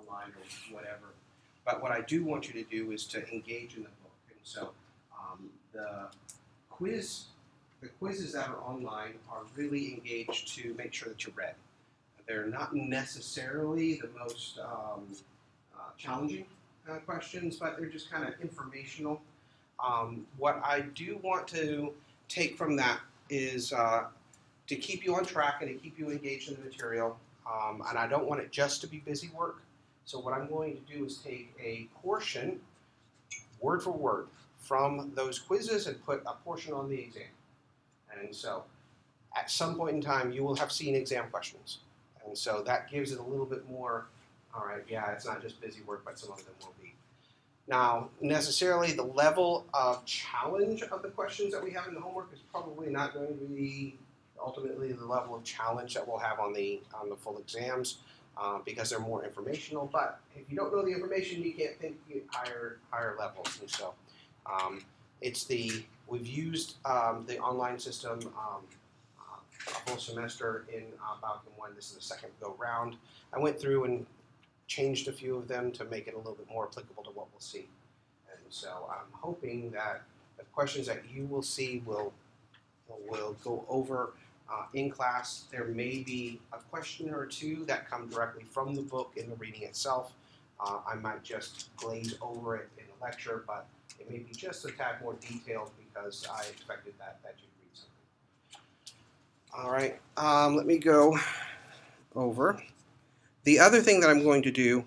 online or whatever. But what I do want you to do is to engage in the book. And so the quizzes that are online are really engaged to make sure that you read. They're not necessarily the most challenging questions, but they're just kind of informational. What I do want to take from that is to keep you on track and to keep you engaged in the material. And I don't want it just to be busy work. So what I'm going to do is take a portion, word for word, from those quizzes and put a portion on the exam. And so at some point in time, you will have seen exam questions. And so that gives it a little bit more, all right, yeah, it's not just busy work, but some of them will be. Now, necessarily the level of challenge of the questions that we have in the homework is probably not going to be ultimately the level of challenge that we'll have on the full exams because they're more informational. But if you don't know the information, you can't think higher levels. And so we've used the online system a whole semester in Bauchem 1. This is the second go round. I went through and changed a few of them to make it a little bit more applicable to what we'll see. And so I'm hoping that the questions that you will see will go over in class. There may be a question or two that come directly from the book in the reading itself. I might just glaze over it in the lecture, but it may be just a tad more detailed because I expected that you'd read something. All right, let me go over. The other thing that I'm going to do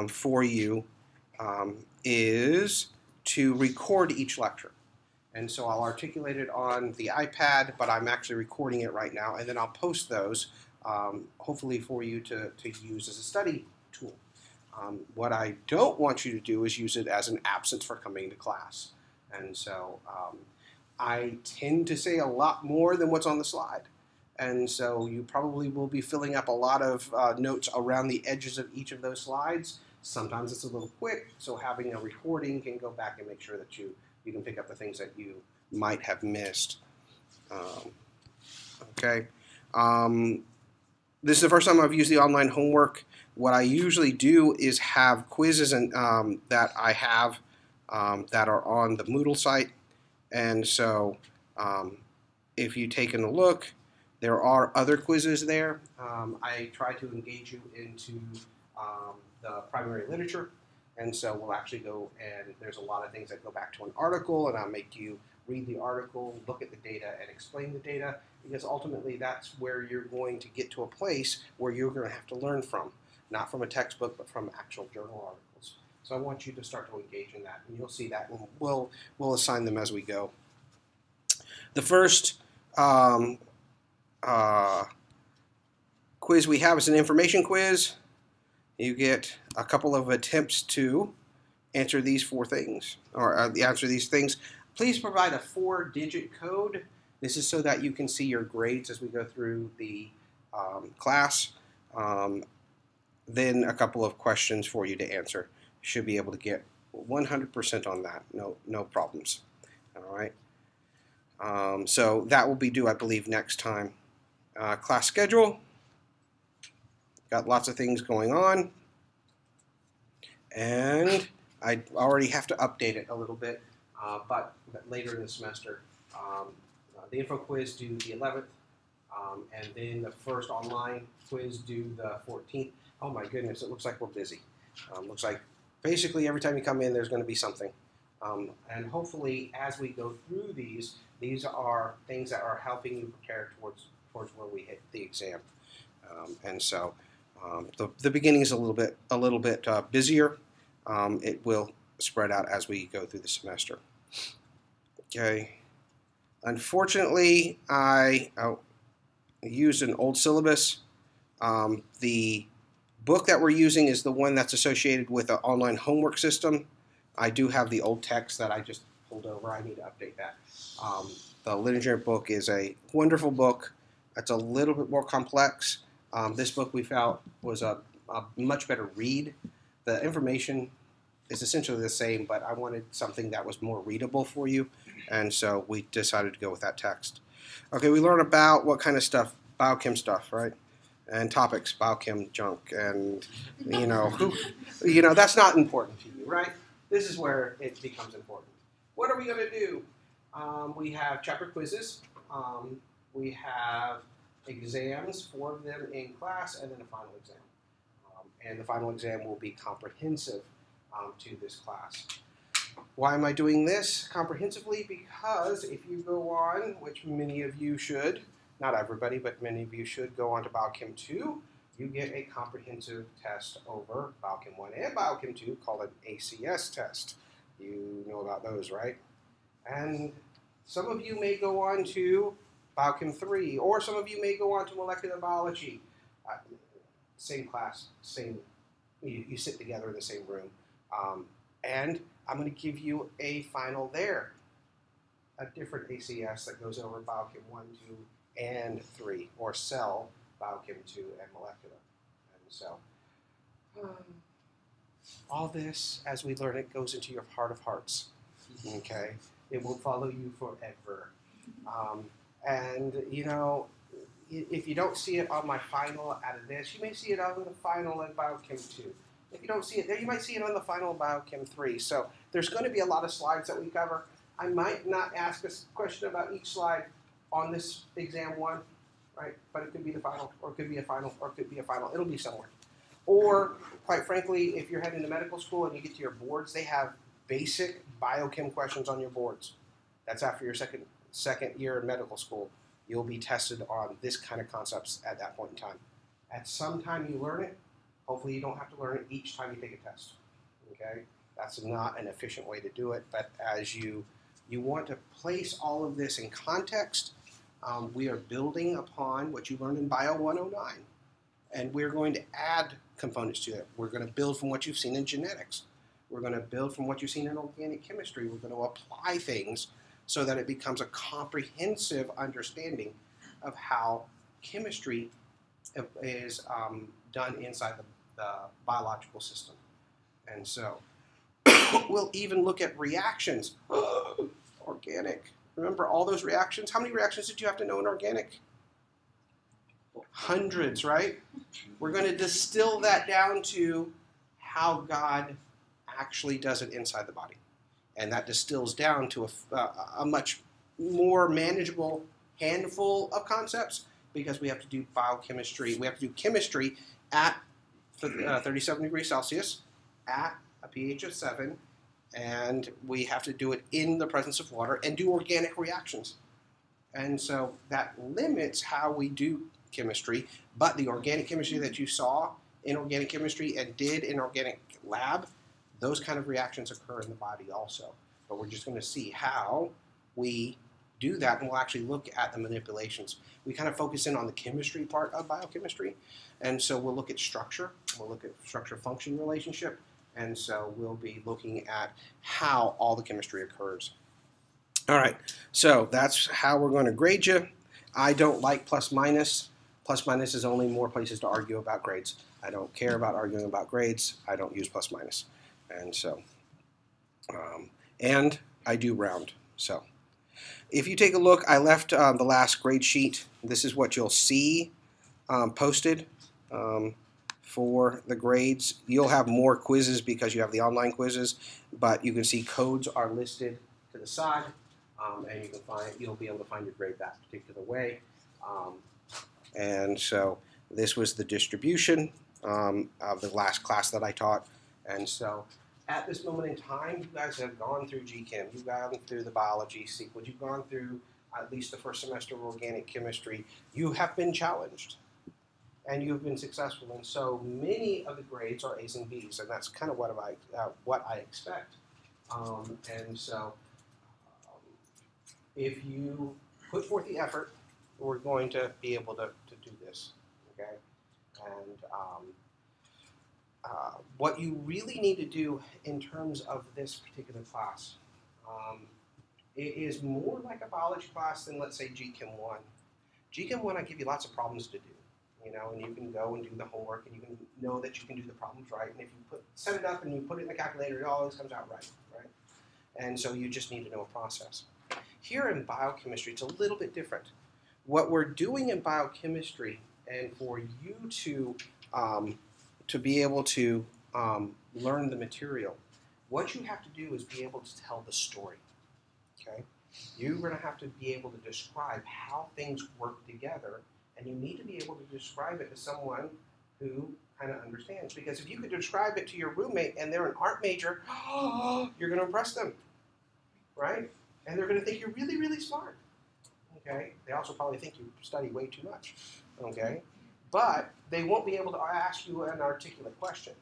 for you is to record each lecture. And so I'll articulate it on the iPad, but I'm actually recording it right now, and then I'll post those, hopefully for you to use as a study tool. What I don't want you to do is use it as an absence for coming to class. And so I tend to say a lot more than what's on the slide. And so you probably will be filling up a lot of notes around the edges of each of those slides. Sometimes it's a little quick, so having a recording can go back and make sure that you can pick up the things that you might have missed. Okay. This is the first time I've used the online homework. What I usually do is have quizzes and that I have that are on the Moodle site. And so if you've taken a look, there are other quizzes there. I try to engage you into the primary literature. And so we'll actually go, and there's a lot of things that go back to an article, and I'll make you read the article, look at the data, and explain the data, because ultimately that's where you're going to get to a place where you're going to have to learn from, not from a textbook, but from actual journal articles. So I want you to start to engage in that, and you'll see that. We'll assign them as we go. The first quiz we have is an information quiz. You get a couple of attempts to answer these four things, or answer these things. Please provide a 4-digit code. This is so that you can see your grades as we go through the class. Then a couple of questions for you to answer. You should be able to get 100% on that. No problems. All right. So that will be due, I believe, next time. Class schedule. Got lots of things going on, and I already have to update it a little bit, but later in the semester. The info quiz due the 11th, and then the first online quiz due the 14th. Oh my goodness, it looks like we're busy. Looks like basically every time you come in, there's going to be something. And hopefully, as we go through these are things that are helping you prepare towards where we hit the exam. And so the beginning is a little bit busier. It will spread out as we go through the semester. Okay. Unfortunately, I used an old syllabus. The book that we're using is the one that's associated with an online homework system. I do have the old text that I just pulled over. I need to update that. The literature book is a wonderful book. It's a little bit more complex. This book we felt was a much better read. The information is essentially the same, but I wanted something that was more readable for you, and so we decided to go with that text. Okay, we learn about what kind of stuff, biochem stuff, right? and topics, biochem junk, and that's not important to you, right? This is where it becomes important. What are we going to do? We have chapter quizzes. We have exams, 4 of them in class, and then a final exam. And the final exam will be comprehensive to this class. Why am I doing this comprehensively? Because if you go on, which many of you should, not everybody, but many of you should go on to Biochem 2, you get a comprehensive test over Biochem 1 and Biochem 2 called an ACS test. You know about those, right? And some of you may go on to Biochem 3, or some of you may go on to molecular biology. Same class, you sit together in the same room. And I'm going to give you a final there, a different ACS that goes over Biochem 1, 2, and 3, or cell, Biochem 2, and molecular. And so, all this, as we learn it, goes into your heart of hearts, okay? It will follow you forever. And, if you don't see it on my final out of this, you may see it on the final in Biochem 2. If you don't see it there, you might see it on the final Biochem 3. So there's going to be a lot of slides that we cover. I might not ask a question about each slide on this exam 1, right? But it could be the final, or it could be a final, or it could be a final. It'll be somewhere. Or, quite frankly, if you're heading to medical school and you get to your boards, they have basic biochem questions on your boards. That's after your second year in medical school. You'll be tested on this kind of concepts at that point in time. At some time you learn it. Hopefully you don't have to learn it each time you take a test. Okay? That's not an efficient way to do it, but as you want to place all of this in context, we are building upon what you learned in Bio 109, and we're going to add components to it. We're going to build from what you've seen in genetics. We're going to build from what you've seen in organic chemistry. We're going to apply things so that it becomes a comprehensive understanding of how chemistry is done inside the biological system. And so we'll even look at reactions. Organic. Remember all those reactions? How many reactions did you have to know in organic? Hundreds, right? We're going to distill that down to how God actually does it inside the body. And that distills down to a much more manageable handful of concepts, because we have to do biochemistry. We have to do chemistry at 37 degrees Celsius, at a pH of 7, and we have to do it in the presence of water and do organic reactions. And so that limits how we do chemistry, but the organic chemistry that you saw in organic chemistry and did in organic lab, those kind of reactions occur in the body also. But we're just going to see how we do that, and we'll actually look at the manipulations. We kind of focus in on the chemistry part of biochemistry, and so we'll look at structure. We'll look at structure-function relationship, and so we'll be looking at how all the chemistry occurs. All right, so that's how we're going to grade you. I don't like plus minus. Plus minus is only more places to argue about grades. I don't care about arguing about grades. I don't use plus minus. And so, and I do round. So if you take a look, I left the last grade sheet. This is what you'll see posted for the grades. You'll have more quizzes because you have the online quizzes, but you can see codes are listed to the side, and you'll be able to find your grade that particular way. And so this was the distribution of the last class that I taught. And so at this moment in time, you guys have gone through GChem, you've gone through the biology sequence, you've gone through at least the first semester of organic chemistry. You have been challenged, and you've been successful. And so many of the grades are A's and B's, and that's kind of what I expect. And so if you put forth the effort, we're going to be able to do this, okay? And what you really need to do in terms of this particular class, it is more like a biology class than, let's say, GChem 1. GChem 1, I give you lots of problems to do, and you can go and do the homework, and you can know that you can do the problems right. And if you set it up and you put it in the calculator, it always comes out right? And so you just need to know a process. Here in biochemistry, it's a little bit different. What we're doing in biochemistry and for you to be able to learn the material, what you have to do is be able to tell the story. Okay, you're going to have to be able to describe how things work together, and you need to be able to describe it to someone who kind of understands. Because if you could describe it to your roommate and they're an art major, you're going to impress them, right? And they're going to think you're really, really smart. Okay, they also probably think you study way too much. Okay, but they won't be able to ask you an articulate question.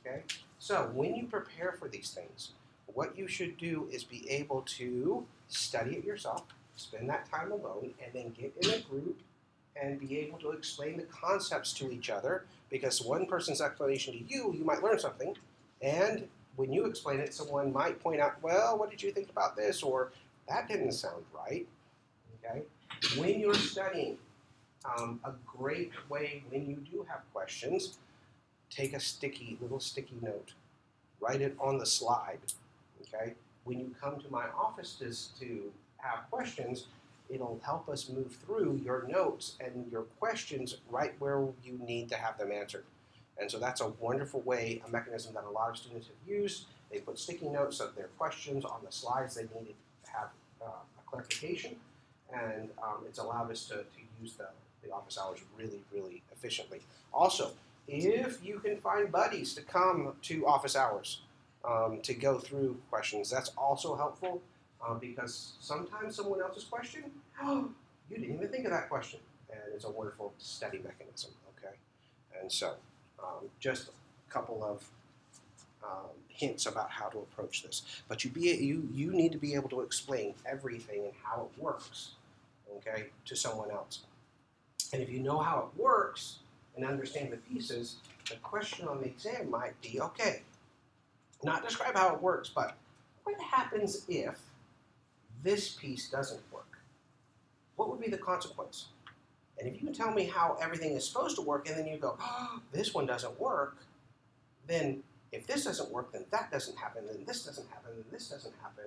Okay, so when you prepare for these things, what you should do is be able to study it yourself, spend that time alone, and then get in a group and be able to explain the concepts to each other, because one person's explanation to you, you might learn something, and when you explain it, someone might point out, well, what did you think about this? Or that didn't sound right. Okay? When you're studying, a great way when you do have questions, take a little sticky note, write it on the slide. Okay? When you come to my office to have questions, it'll help us move through your notes and your questions right where you need to have them answered. And so that's a wonderful way, a mechanism that a lot of students have used. They put sticky notes of their questions on the slides they needed to have a clarification, and it's allowed us to use the office hours really, really efficiently. Also, if you can find buddies to come to office hours to go through questions, that's also helpful. Because sometimes someone else's question, oh, you didn't even think of that question. And it's a wonderful study mechanism, okay? And so, just a couple of hints about how to approach this. But you need to be able to explain everything and how it works, okay, to someone else. And if you know how it works and understand the pieces, the question on the exam might be, okay, not describe how it works, but what happens if this piece doesn't work? What would be the consequence? And if you can tell me how everything is supposed to work, and then you go, oh, this one doesn't work, then if this doesn't work, then that doesn't happen, then this doesn't happen, then this doesn't happen.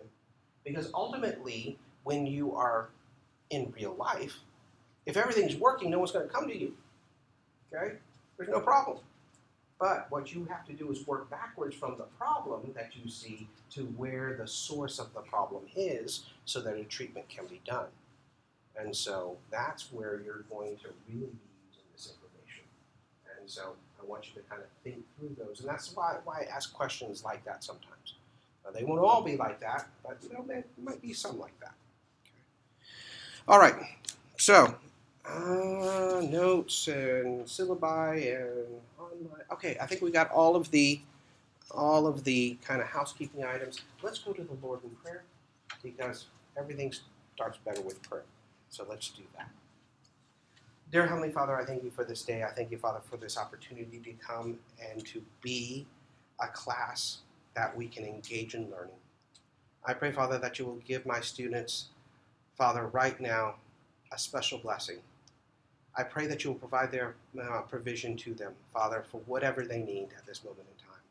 Because ultimately, when you are in real life, if everything's working, no one's going to come to you. Okay? There's no problem. But what you have to do is work backwards from the problem that you see to where the source of the problem is, so that a treatment can be done. And so that's where you're going to really be using this information. And so I want you to kind of think through those. And that's why I ask questions like that sometimes. They won't all be like that, but there might be some like that. Okay. All right. So notes and syllabi and online. Okay, I think we got all of the kind of housekeeping items. Let's go to the Lord in prayer, because everything starts better with prayer. So let's do that. Dear Heavenly Father, I thank you for this day. I thank you, Father, for this opportunity to come and to be a class that we can engage in learning. I pray, Father, that you will give my students, Father, right now, a special blessing. I pray that you will provide their provision to them, Father, for whatever they need at this moment in time.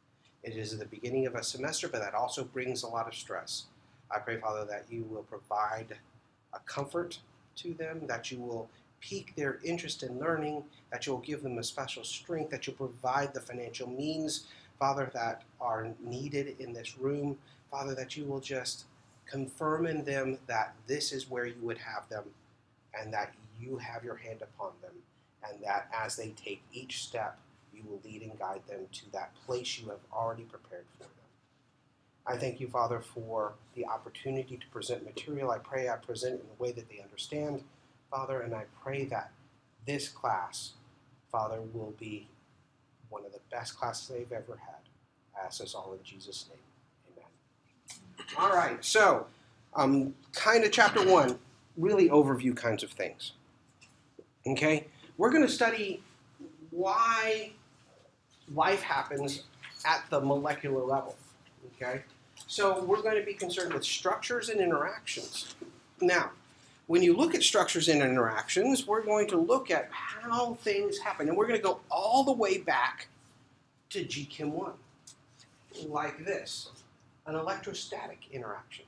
It is the beginning of a semester, but that also brings a lot of stress. I pray, Father, that you will provide a comfort to them, that you will pique their interest in learning, that you will give them a special strength, that you'll provide the financial means, Father, that are needed in this room. Father, that you will just confirm in them that this is where you would have them, and that you have your hand upon them, and that as they take each step, you will lead and guide them to that place you have already prepared for them. I thank you, Father, for the opportunity to present material. I pray I present it in a way that they understand, Father, and I pray that this class, Father, will be one of the best classes they've ever had. I ask this all in Jesus' name. Amen. All right, so kind of chapter 1, really overview kinds of things. Okay? We're going to study why life happens at the molecular level. Okay? So we're going to be concerned with structures and interactions. Now, when you look at structures and interactions, we're going to look at how things happen. And we're going to go all the way back to GChem 1, like this, an electrostatic interaction.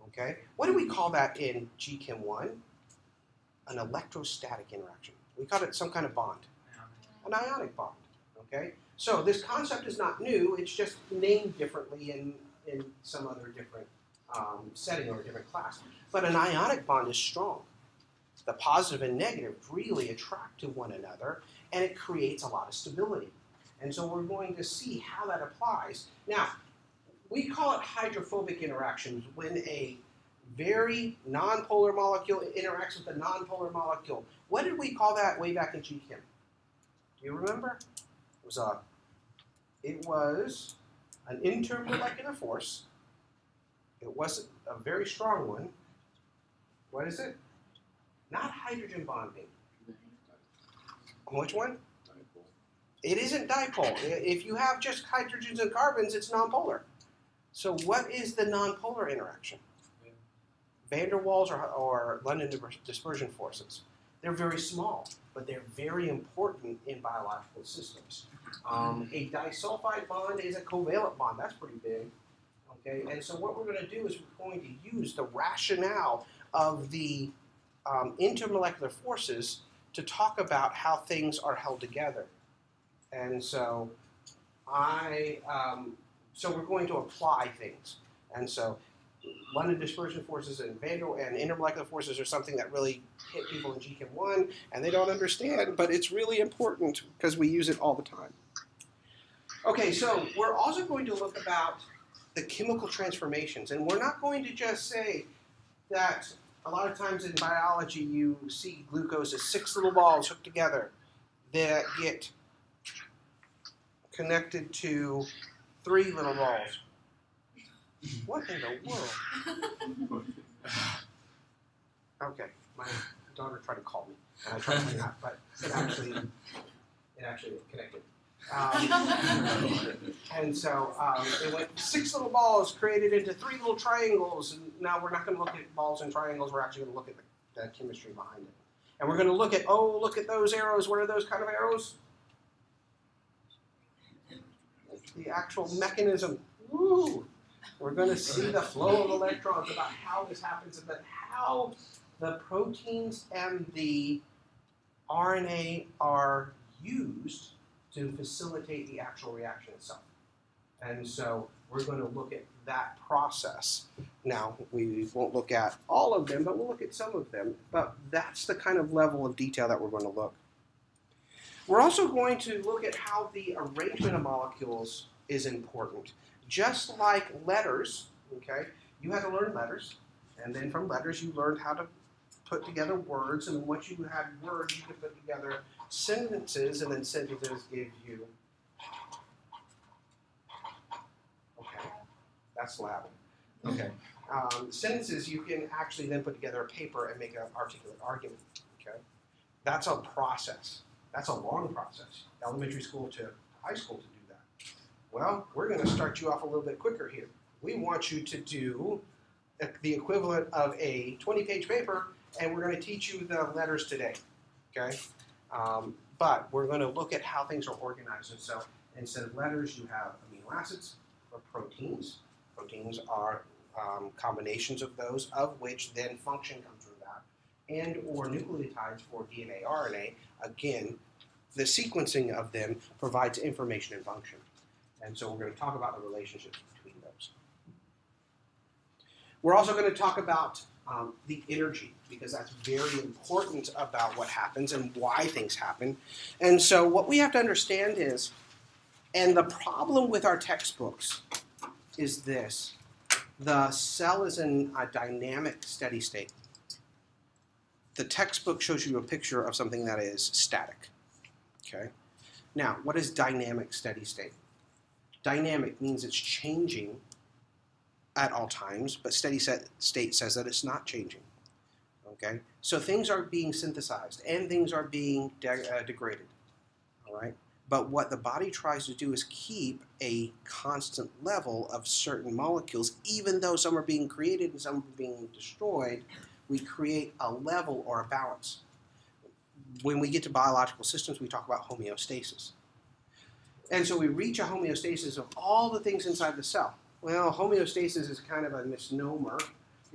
Okay? What do we call that in GChem 1? An electrostatic interaction. We called it some kind of bond, an ionic bond. Okay, so this concept is not new. It's just named differently in some other different setting or a different class. But an ionic bond is strong. The positive and negative really attract to one another, and it creates a lot of stability. And so we're going to see how that applies. Now, we call it hydrophobic interactions when a very nonpolar molecule interacts with a nonpolar molecule. What did we call that way back in GChem? Do you remember? It was an intermolecular force. It wasn't a very strong one. What is it? Not hydrogen bonding. Which one? Dipole. It isn't dipole. If you have just hydrogens and carbons, it's nonpolar. So what is the nonpolar interaction? Van der Waals or London dispersion forces. They're very small, but they're very important in biological systems. A disulfide bond is a covalent bond. That's pretty big. Okay, and so what we're going to do is we're going to use the rationale of the intermolecular forces to talk about how things are held together. And so so we're going to apply things. And so London dispersion forces and intermolecular forces are something that really hit people in GChem 1, and they don't understand, but it's really important because we use it all the time. Okay, so we're also going to look about the chemical transformations, and we're not going to just say that a lot of times in biology you see glucose as 6 little balls hooked together that get connected to 3 little balls. What in the world? Okay, my daughter tried to call me, and I tried to hang up, but it actually connected. And so it went 6 little balls created into 3 little triangles, and now we're not going to look at balls and triangles, we're actually going to look at the chemistry behind it. And we're going to look at, oh, look at those arrows. What are those kind of arrows? The actual mechanism. Woo! We're going to see the flow of electrons, about how this happens, and how the proteins and the RNA are used to facilitate the actual reaction itself. And so we're going to look at that process. Now, we won't look at all of them, but we'll look at some of them. But that's the kind of level of detail that we're going to look. We're also going to look at how the arrangement of molecules is important. Just like letters, okay, you had to learn letters, and then from letters you learned how to put together words, and once you had words you could put together sentences, and then sentences give you, okay, that's Latin, okay. Sentences you can actually then put together a paper and make an articulate argument, okay. That's a process. That's a long process, elementary school to high school to do that. Well, we're going to start you off a little bit quicker here. We want you to do the equivalent of a 20-page paper, and we're going to teach you the letters today, okay? But we're going to look at how things are organized. And so instead of letters, you have amino acids or proteins. Proteins are combinations of those, of which then function comes from that, and or nucleotides for DNA, RNA. Again, the sequencing of them provides information and function. And so we're going to talk about the relationships between those. We're also going to talk about the energy, because that's very important about what happens and why things happen. And so what we have to understand is, and the problem with our textbooks is this: the cell is in a dynamic steady state. The textbook shows you a picture of something that is static. Okay? Now, what is dynamic steady state? Dynamic means it's changing at all times, but steady state says that it's not changing. Okay? So things are being synthesized and things are being degraded. All right? But what the body tries to do is keep a constant level of certain molecules, even though some are being created and some are being destroyed. We create a level or a balance. When we get to biological systems, we talk about homeostasis. And so we reach a homeostasis of all the things inside the cell. Well, homeostasis is kind of a misnomer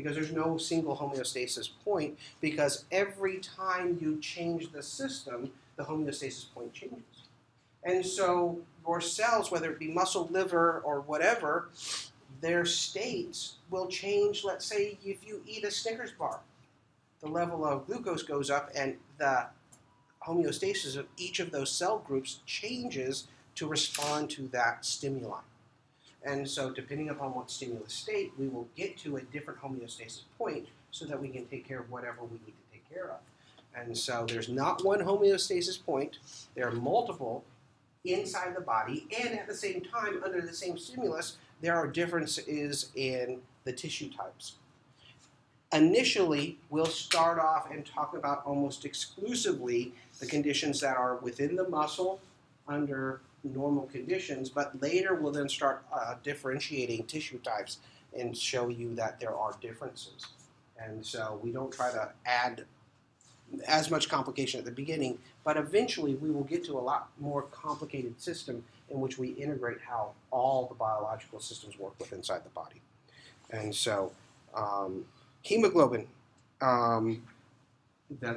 because there's no single homeostasis point, because every time you change the system, the homeostasis point changes. And so your cells, whether it be muscle, liver, or whatever, their states will change. Let's say if you eat a Snickers bar, the level of glucose goes up and the homeostasis of each of those cell groups changes to respond to that stimuli. And so depending upon what stimulus state, we will get to a different homeostasis point so that we can take care of whatever we need to take care of. And so there's not one homeostasis point. There are multiple inside the body, and at the same time, under the same stimulus, there are differences in the tissue types. Initially, we'll start off and talk about almost exclusively the conditions that are within the muscle under normal conditions, but later we'll then start differentiating tissue types and show you that there are differences. And so we don't try to add as much complication at the beginning, but eventually we will get to a lot more complicated system in which we integrate how all the biological systems work with inside the body. And so hemoglobin, the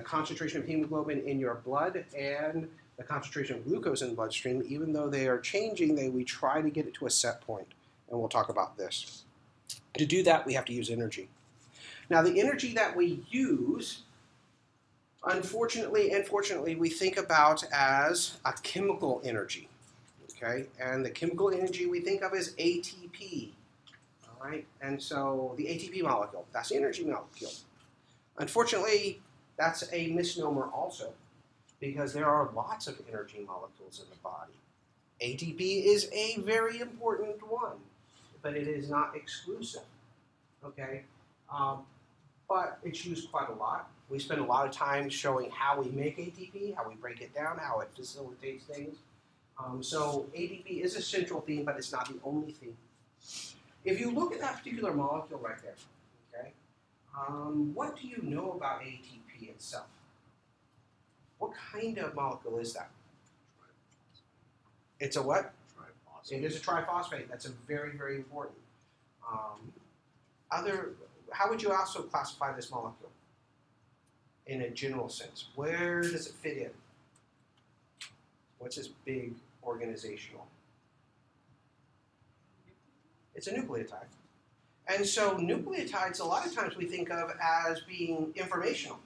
concentration of hemoglobin in your blood and the concentration of glucose in the bloodstream, even though they are changing, we try to get it to a set point, and we'll talk about this. To do that, we have to use energy. Now, the energy that we use, unfortunately and fortunately, we think about as a chemical energy, okay? And the chemical energy we think of as ATP, all right? And so the ATP molecule, that's the energy molecule. Unfortunately, that's a misnomer also, because there are lots of energy molecules in the body. ATP is a very important one, but it is not exclusive, okay? But it's used quite a lot. We spend a lot of time showing how we make ATP, how we break it down, how it facilitates things. So ATP is a central theme, but it's not the only theme. If you look at that particular molecule right there, okay, what do you know about ATP itself? What kind of molecule is that? It's a what? Triphosphate. It is a triphosphate. That's a very, very important. How would you also classify this molecule in a general sense? Where does it fit in? What's its big organizational? It's a nucleotide. And so nucleotides, a lot of times we think of as being informational,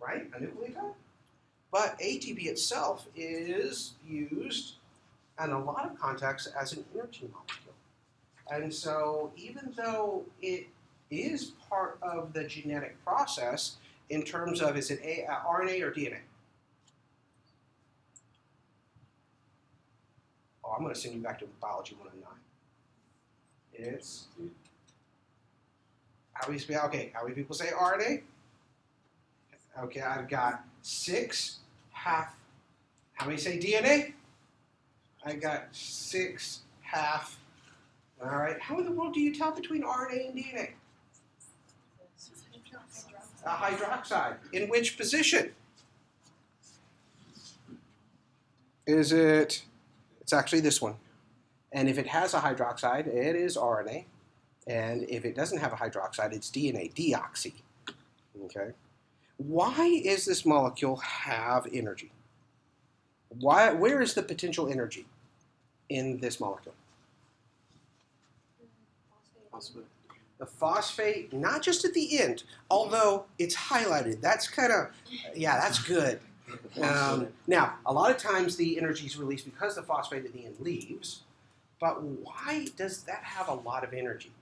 right? A nucleotide. But ATP itself is used in a lot of contexts as an energy molecule. And so even though it is part of the genetic process in terms of, is it RNA or DNA? Oh, I'm going to send you back to Biology 109. It's, how many people say RNA? Okay, I've got 6 half. How many say DNA? I got 6 half. All right. How in the world do you tell between RNA and DNA? A hydroxide. In which position? Is it? It's actually this one. And if it has a hydroxide, it is RNA. And if it doesn't have a hydroxide, it's DNA, deoxy. Okay. Why does this molecule have energy? Where is the potential energy in this molecule? Phosphate. The phosphate, not just at the end, although it's highlighted. That's kind of, yeah, that's good. Now, a lot of times the energy is released because the phosphate at the end leaves, but why does that have a lot of energy?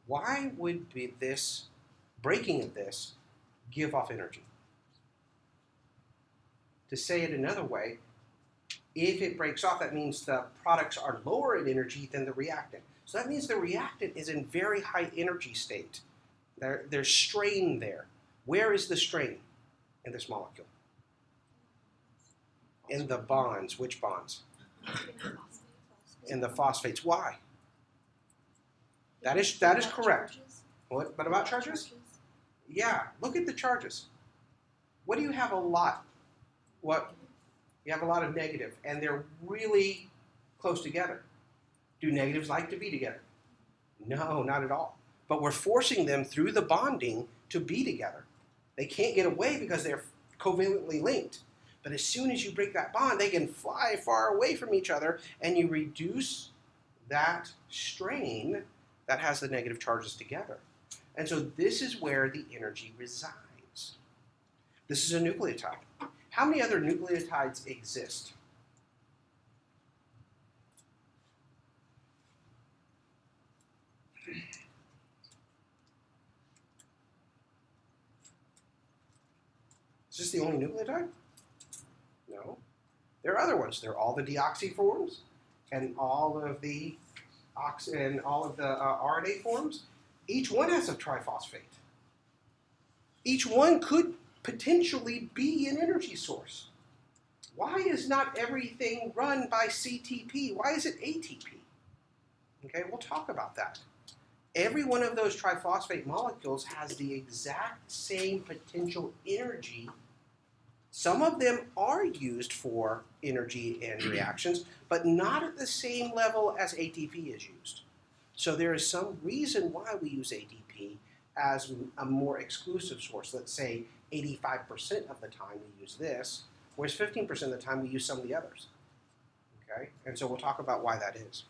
Why would this breaking of this give off energy? To say it another way, if it breaks off, that means the products are lower in energy than the reactant. So that means the reactant is in very high energy state. There's strain there. Where is the strain in this molecule? In the bonds. Which bonds? In the phosphates. Why? That is correct. What about charges? Yeah, look at the charges. What do you have a lot? What? You have a lot of negative, and they're really close together. Do negatives like to be together? No, not at all. but we're forcing them through the bonding to be together. They can't get away because they're covalently linked. But as soon as you break that bond, they can fly far away from each other, and you reduce that strain that has the negative charges together. And so this is where the energy resides. This is a nucleotide. How many other nucleotides exist? Is this the only nucleotide? No. There are other ones. There are all the deoxy forms and all of the RNA forms. Each one has a triphosphate. Each one could potentially be an energy source. Why is not everything run by CTP? Why is it ATP? Okay, we'll talk about that. Every one of those triphosphate molecules has the exact same potential energy. Some of them are used for energy and reactions, but not at the same level as ATP is used. So there is some reason why we use ATP as a more exclusive source. Let's say 85% of the time we use this, whereas 15% of the time we use some of the others. Okay, and so we'll talk about why that is.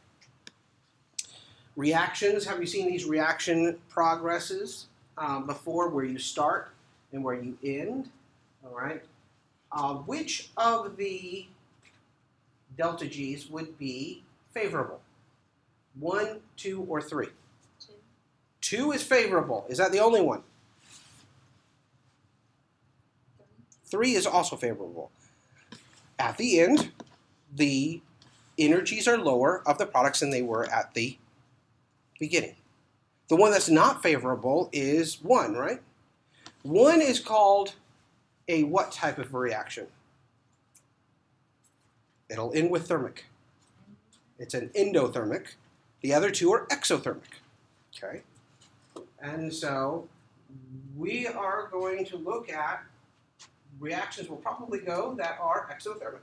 Reactions, have you seen these reaction progresses before, where you start and where you end? All right. Which of the delta G's would be favorable? 1, 2, or 3? 2. 2 is favorable. Is that the only one? 3 is also favorable. At the end, the energies are lower of the products than they were at the beginning. The one that's not favorable is 1, right? 1 is called a what type of reaction? It'll end with thermic. It's an endothermic. The other two are exothermic. Okay? And so we are going to look at reactions will probably go that are exothermic.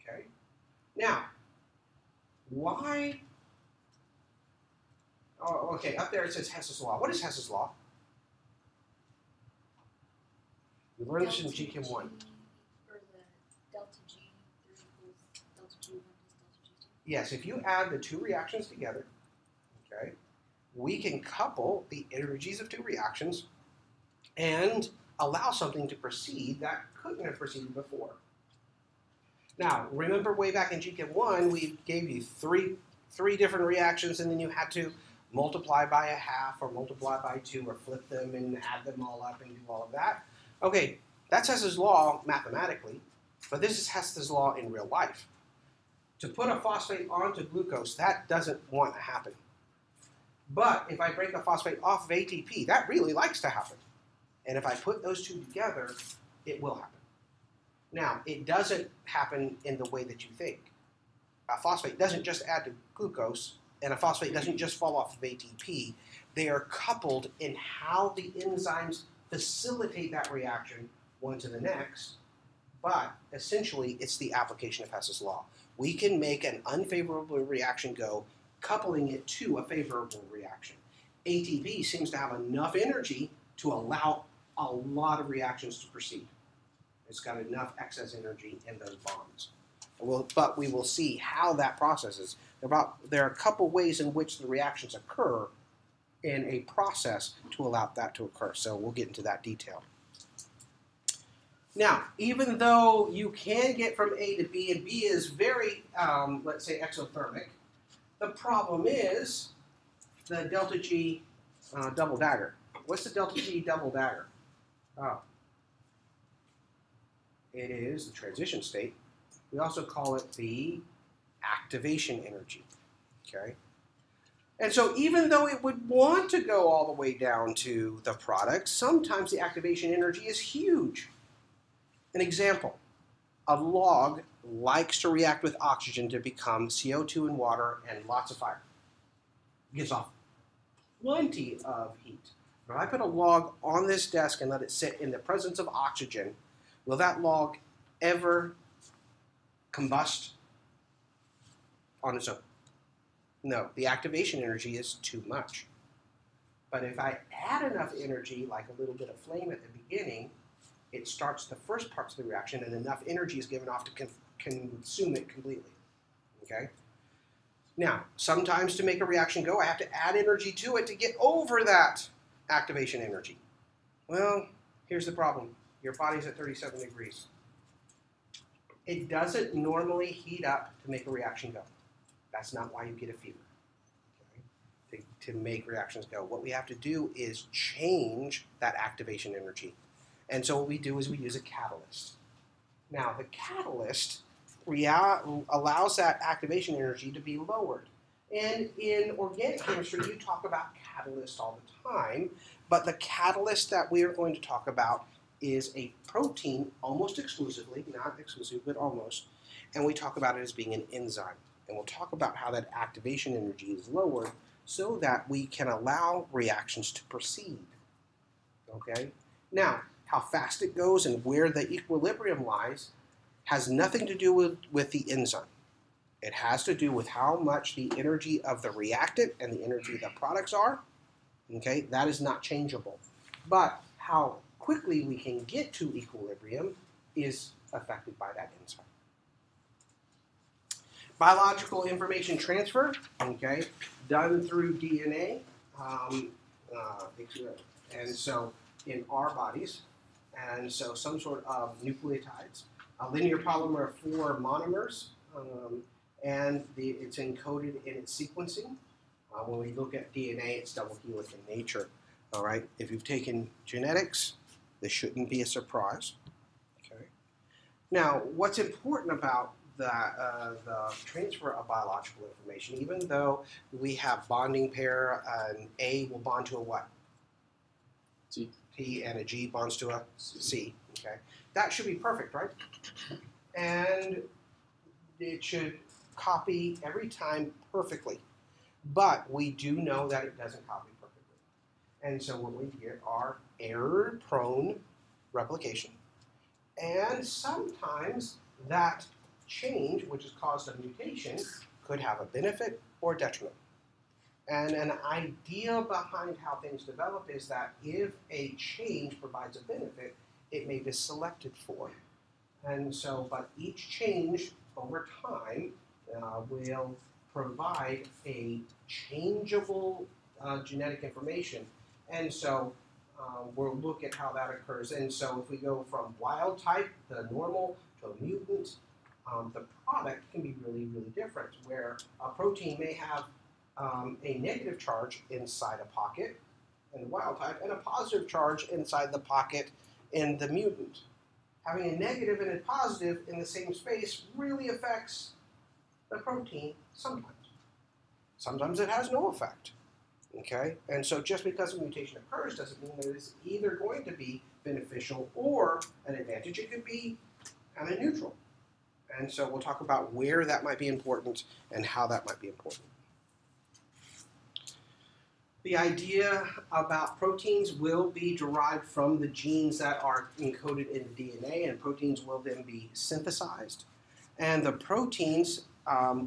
Okay? Now, why? Oh, okay, up there it says Hess's law. What is Hess's law? We learned this in GChem 1. Or the delta G 3 equals delta G 1 plus delta G 2. Yes, if you add the two reactions together, okay, we can couple the energies of two reactions and allow something to proceed that couldn't have proceeded before. Now, remember way back in GChem 1, we gave you three different reactions, and then you had to multiply by a half or multiply by 2 or flip them and add them all up and do all of that. Okay, that's Hess's law mathematically, but this is Hess's law in real life. To put a phosphate onto glucose, that doesn't want to happen. But if I break a phosphate off of ATP, that really likes to happen. And if I put those two together, it will happen. Now, it doesn't happen in the way that you think. A phosphate doesn't just add to glucose, and a phosphate doesn't just fall off of ATP. They are coupled in how the enzymes facilitate that reaction one to the next, but essentially it's the application of Hess's law. We can make an unfavorable reaction go, coupling it to a favorable reaction. ATP seems to have enough energy to allow a lot of reactions to proceed. It's got enough excess energy in those bonds. But we will see how that process is. There are a couple ways in which the reactions occur in a process to allow that to occur. So we'll get into that detail. Now, even though you can get from A to B, and B is very, let's say, exothermic, the problem is the delta G double dagger. What's the delta G double dagger? Oh, it is the transition state. We also call it the activation energy. Okay? And so even though it would want to go all the way down to the product, sometimes the activation energy is huge. An example, a log likes to react with oxygen to become CO2 and water and lots of fire. It gives off plenty of heat. If I put a log on this desk and let it sit in the presence of oxygen, will that log ever combust on its own? No, the activation energy is too much. But if I add enough energy, like a little bit of flame at the beginning, it starts the first parts of the reaction, and enough energy is given off to consume it completely. Okay? Now, sometimes to make a reaction go, I have to add energy to it to get over that activation energy. Well, here's the problem. Your body's at 37 degrees. It doesn't normally heat up to make a reaction go. That's not why you get a fever. Okay? To make reactions go. What we have to do is change that activation energy. And so what we do is we use a catalyst. Now, the catalyst allows that activation energy to be lowered. And in organic chemistry, you talk about catalysts all the time, but the catalyst that we are going to talk about is a protein almost exclusively, not exclusive, but almost, and we talk about it as being an enzyme. And we'll talk about how that activation energy is lowered so that we can allow reactions to proceed. Okay? Now, how fast it goes and where the equilibrium lies has nothing to do with the enzyme. It has to do with how much the energy of the reactant and the energy of the products are. Okay, that is not changeable. But how quickly we can get to equilibrium is affected by that enzyme. Biological information transfer, okay, done through DNA. And so in our bodies, and so some sort of nucleotides, a linear polymer of 4 monomers, and it's encoded in its sequencing. When we look at DNA, it's double helix in nature. All right. If you've taken genetics, this shouldn't be a surprise. Okay. Now, what's important about the transfer of biological information, even though we have bonding pair, an A will bond to a what? G. T, and a G bonds to a C. Okay. That should be perfect, right? And it should copy every time perfectly. But we do know that it doesn't copy perfectly. And so what we get are error-prone replication. And sometimes that change, which has caused a mutation, could have a benefit or detriment. And an idea behind how things develop is that if a change provides a benefit, it may be selected for. And so, but each change over time will provide a changeable genetic information. And so we'll look at how that occurs. And so if we go from wild type, the normal, to a mutant, the product can be really, really different, where a protein may have a negative charge inside a pocket in the wild type and a positive charge inside the pocket in the mutant. Having a negative and a positive in the same space really affects the protein sometimes. Sometimes it has no effect. Okay? And so just because a mutation occurs doesn't mean that it's either going to be beneficial or an advantage. It could be kind of neutral. And so we'll talk about where that might be important and how that might be important. The idea about proteins will be derived from the genes that are encoded in DNA, and proteins will then be synthesized. And the proteins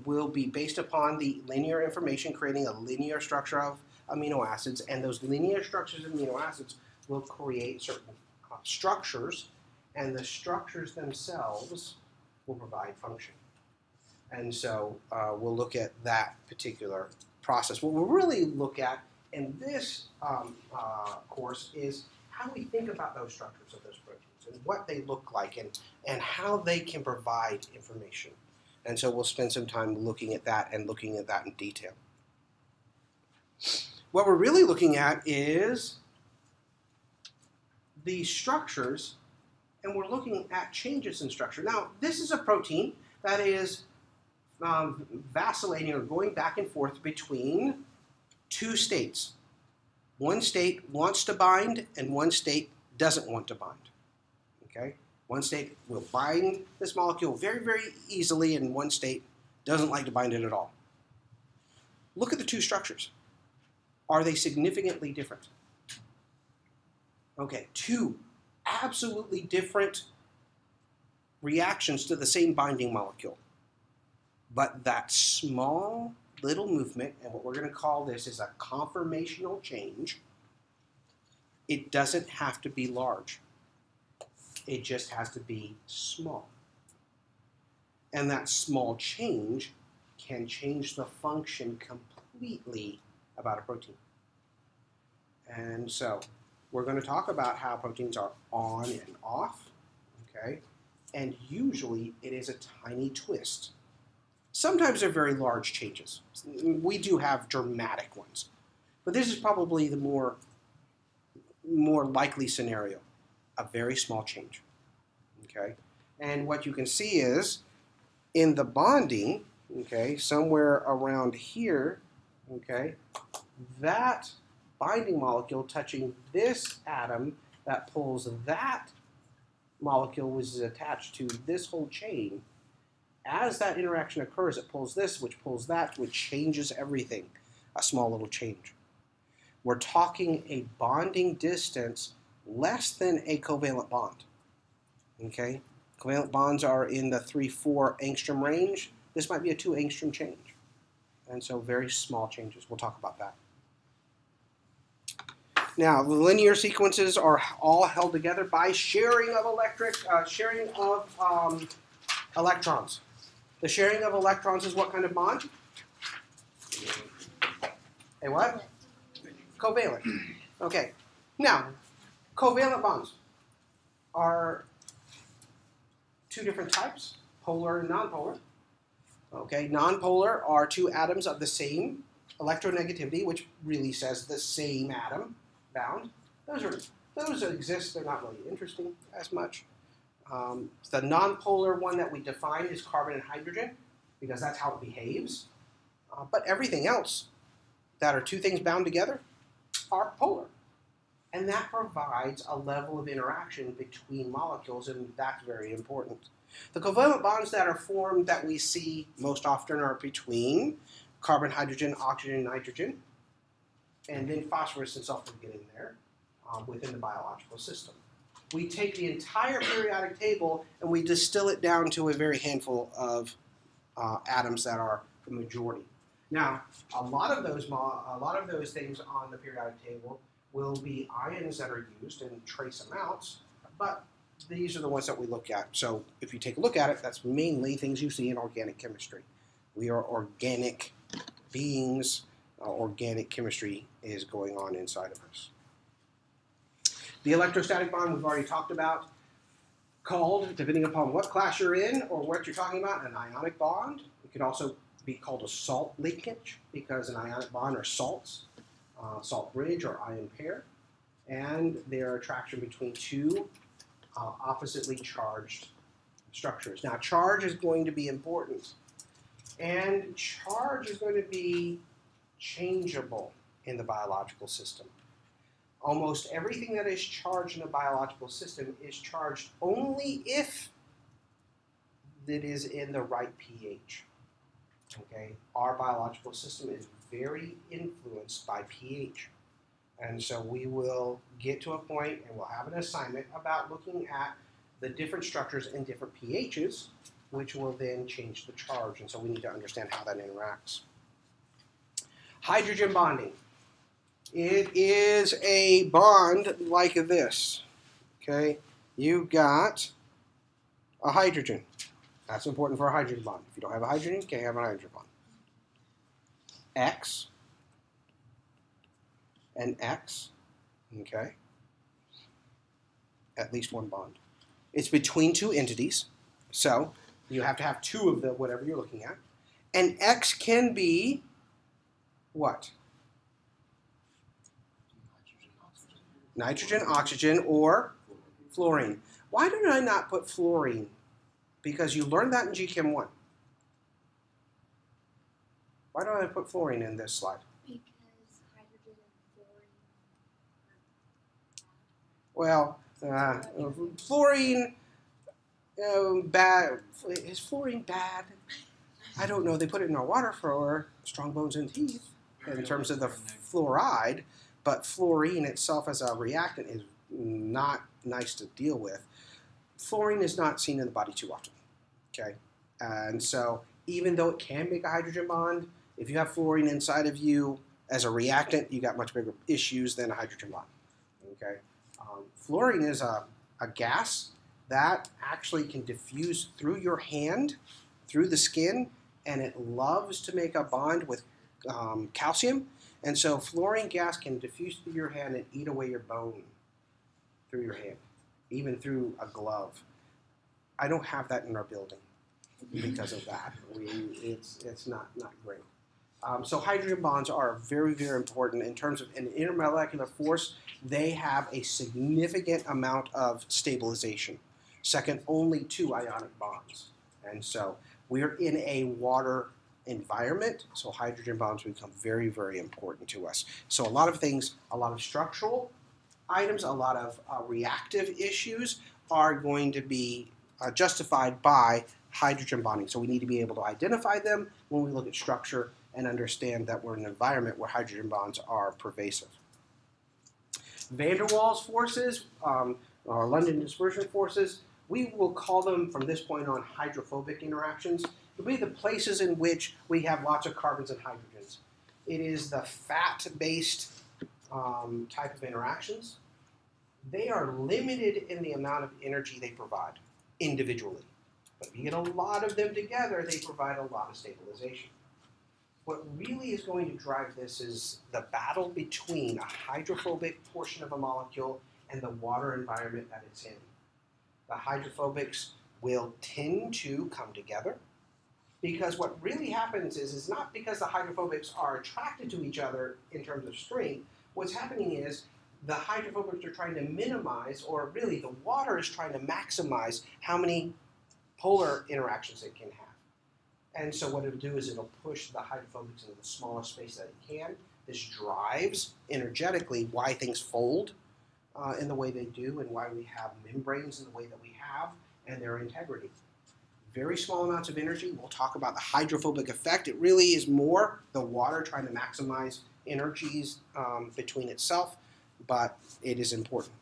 will be based upon the linear information, creating a linear structure of amino acids, and those linear structures of amino acids will create certain structures, and the structures themselves will provide function. And so we'll look at that particular process. What we'll really look at in this course is how we think about those structures of those proteins and what they look like and how they can provide information. And so we'll spend some time looking at that and looking at that in detail. What we're really looking at is the structures, and we're looking at changes in structure. Now, this is a protein that is vacillating or going back and forth between 2 states. One state wants to bind and one state doesn't want to bind. Okay? One state will bind this molecule very, very easily, and one state doesn't like to bind it at all. Look at the 2 structures. Are they significantly different? Okay, 2 absolutely different reactions to the same binding molecule. But that small little movement, and what we're going to call this is a conformational change, It doesn't have to be large. It just has to be small. And that small change can change the function completely about a protein. And so we're going to talk about how proteins are on and off, okay? And usually it is a tiny twist. Sometimes they're very large changes. We do have dramatic ones. But this is probably the more likely scenario, a very small change, okay? And what you can see is in the bonding, okay, somewhere around here, okay, that binding molecule touching this atom that pulls that molecule, which is attached to this whole chain. As that interaction occurs, it pulls this, which pulls that, which changes everything. A small little change. We're talking a bonding distance less than a covalent bond. Okay? Covalent bonds are in the 3-4 angstrom range. This might be a 2 angstrom change. And so very small changes. We'll talk about that. Now, the linear sequences are all held together by sharing of electrons. The sharing of electrons is what kind of bond? A what? Covalent. Okay. Now, covalent bonds are two different types, polar and nonpolar. Okay, nonpolar are two atoms of the same electronegativity, which really says the same atom bound. Those exist. They're not really interesting as much. The nonpolar one that we define is carbon and hydrogen because that's how it behaves. But everything else that are two things bound together are polar. And that provides a level of interaction between molecules, and that's very important. The covalent bonds that are formed that we see most often are between carbon, hydrogen, oxygen, nitrogen, and then phosphorus and sulfur get in there within the biological system. We take the entire periodic table and we distill it down to a very handful of atoms that are the majority. Now, a lot of those things on the periodic table will be ions that are used in trace amounts, but these are the ones that we look at. So if you take a look at it, that's mainly things you see in organic chemistry. We are organic beings. Organic chemistry is going on inside of us. The electrostatic bond we've already talked about, called, depending upon what class you're in or what you're talking about, an ionic bond. It could also be called a salt linkage because an ionic bond are salts, salt bridge or ion pair, and their attraction between two oppositely charged structures. Now, charge is going to be important, and charge is going to be changeable in the biological system. Almost everything that is charged in a biological system is charged only if it is in the right pH. Okay? Our biological system is very influenced by pH. And so we will get to a point and we'll have an assignment about looking at the different structures in different pHs, which will then change the charge. And so we need to understand how that interacts. Hydrogen bonding. It is a bond like this. Okay? You've got a hydrogen. That's important for a hydrogen bond. If you don't have a hydrogen, you can't have a hydrogen bond. X and X, okay? At least one bond. It's between two entities, so you have to have two of the whatever you're looking at. And X can be what? Nitrogen, oxygen, or fluorine. Why did I not put fluorine? Because you learned that in GChem 1. Why don't I put fluorine in this slide? Because hydrogen and fluorine. Well, fluorine, bad. Is fluorine bad? I don't know. They put it in our water for strong bones and teeth in terms of the fluoride, but fluorine itself as a reactant is not nice to deal with. Fluorine is not seen in the body too often, okay? And so even though it can make a hydrogen bond, if you have fluorine inside of you as a reactant, you got much bigger issues than a hydrogen bond, Okay, fluorine is a gas that actually can diffuse through your hand, through the skin, and it loves to make a bond with calcium. And so fluorine gas can diffuse through your hand and eat away your bone through your hand, even through a glove. I don't have that in our building because of that. It's not great. So hydrogen bonds are very, very important in terms of an intermolecular force. They have a significant amount of stabilization, second only to ionic bonds. And so we're in a water environment, so hydrogen bonds become very, very important to us. So a lot of things, a lot of structural items, a lot of reactive issues are going to be justified by hydrogen bonding. So we need to be able to identify them when we look at structure and understand that we're in an environment where hydrogen bonds are pervasive. Van der Waals forces, or London dispersion forces, we will call them from this point on hydrophobic interactions. It'll be the places in which we have lots of carbons and hydrogens. It is the fat-based type of interactions. They are limited in the amount of energy they provide individually. But if you get a lot of them together, they provide a lot of stabilization. What really is going to drive this is the battle between a hydrophobic portion of a molecule and the water environment that it's in. The hydrophobics will tend to come together because what really happens is not because the hydrophobics are attracted to each other in terms of strength. What's happening is the hydrophobics are trying to minimize, or really the water is trying to maximize how many polar interactions it can have. And so what it'll do is it'll push the hydrophobics into the smallest space that it can. This drives energetically why things fold in the way they do and why we have membranes in the way that we have and their integrity. Very small amounts of energy. We'll talk about the hydrophobic effect. It really is more the water trying to maximize energies between itself, but it is important.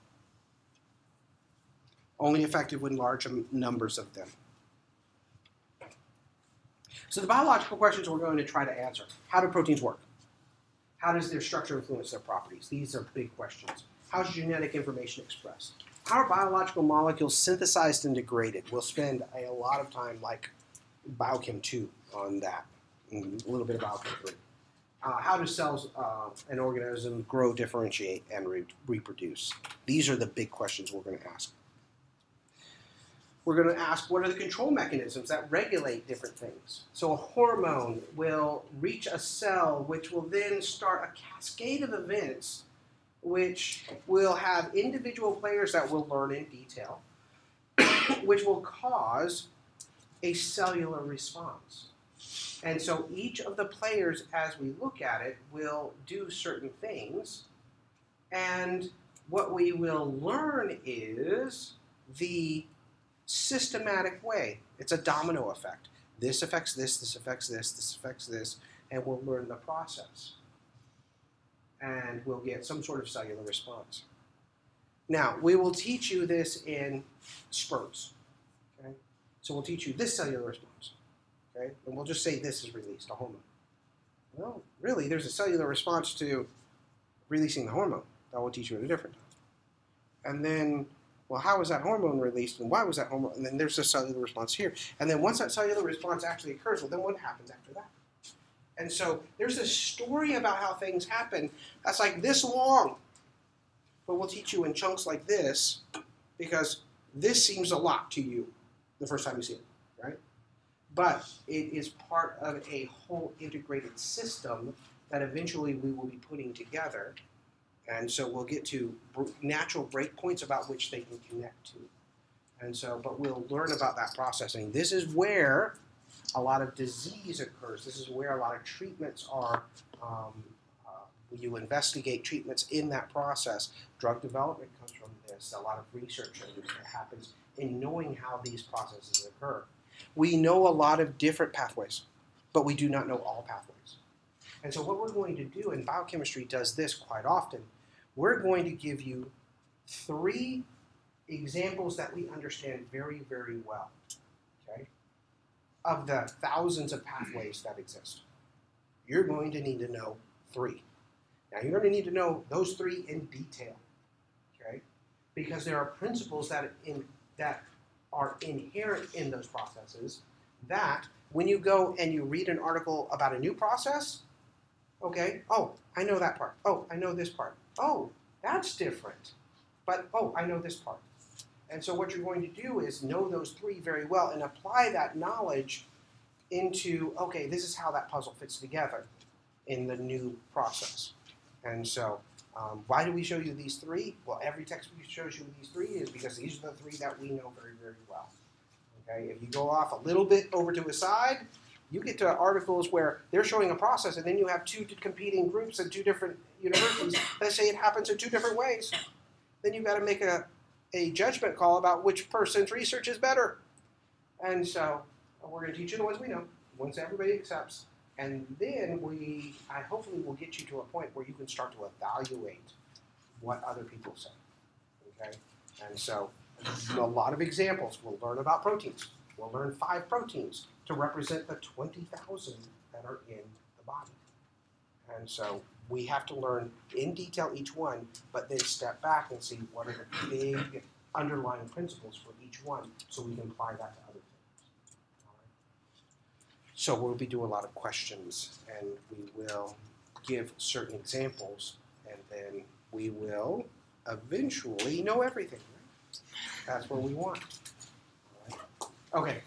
Only effective when large numbers of them. So the biological questions we're going to try to answer. How do proteins work? How does their structure influence their properties? These are big questions. How is genetic information expressed? How are biological molecules synthesized and degraded? We'll spend a lot of time, like Biochem 2, on that, and a little bit of Biochem 3. How do cells and organisms grow, differentiate, and reproduce? These are the big questions we're going to ask. We're going to ask, what are the control mechanisms that regulate different things? So a hormone will reach a cell, which will then start a cascade of events, which will have individual players that will learn in detail, which will cause a cellular response. And so each of the players, as we look at it, will do certain things. And what we will learn is the systematic way. It's a domino effect. This affects this, this affects this, this affects this, and we'll learn the process. And we'll get some sort of cellular response. Now, we will teach you this in spurts. Okay? So we'll teach you this cellular response. Okay? And we'll just say this is released, a hormone. Well, really, there's a cellular response to releasing the hormone. That will teach you at a different time. And then, well, how was that hormone released, and why was that hormone? And then there's a cellular response here. And then once that cellular response actually occurs, well, then what happens after that? And so there's a story about how things happen that's like this long. But we'll teach you in chunks like this because this seems a lot to you the first time you see it, right? But it is part of a whole integrated system that eventually we will be putting together. And so we'll get to natural breakpoints about which they can connect to. And so, but we'll learn about that processing. This is where a lot of disease occurs. This is where a lot of treatments are. You investigate treatments in that process. Drug development comes from this. A lot of research that happens in knowing how these processes occur. We know a lot of different pathways, but we do not know all pathways. And so what we're going to do, and biochemistry does this quite often, we're going to give you 3 examples that we understand very, very well, okay, of the thousands of pathways that exist. You're going to need to know 3. Now, you're going to need to know those 3 in detail, because there are principles that are inherent in those processes that when you go and you read an article about a new process, okay, oh, I know that part. Oh, I know this part. Oh, that's different. But, oh, I know this part. And so what you're going to do is know those three very well and apply that knowledge into, okay, this is how that puzzle fits together in the new process. And so why do we show you these three? Well, every textbook shows you these three is because these are the three that we know very, very well. Okay, if you go off a little bit over to a side, you get to articles where they're showing a process and then you have two competing groups and two different universities that say it happens in two different ways. Then you've got to make a judgment call about which person's research is better. And so we're going to teach you the ones we know, the ones everybody accepts, and then I hopefully will get you to a point where you can start to evaluate what other people say. Okay? And so a lot of examples. We'll learn about proteins. We'll learn 5 proteins to represent the 20,000 that are in the body. And so we have to learn in detail each one, but then step back and see what are the big underlying principles for each one so we can apply that to other things. All right? So we'll be doing a lot of questions, and we will give certain examples, and then we will eventually know everything. Right? That's what we want. All right? Okay.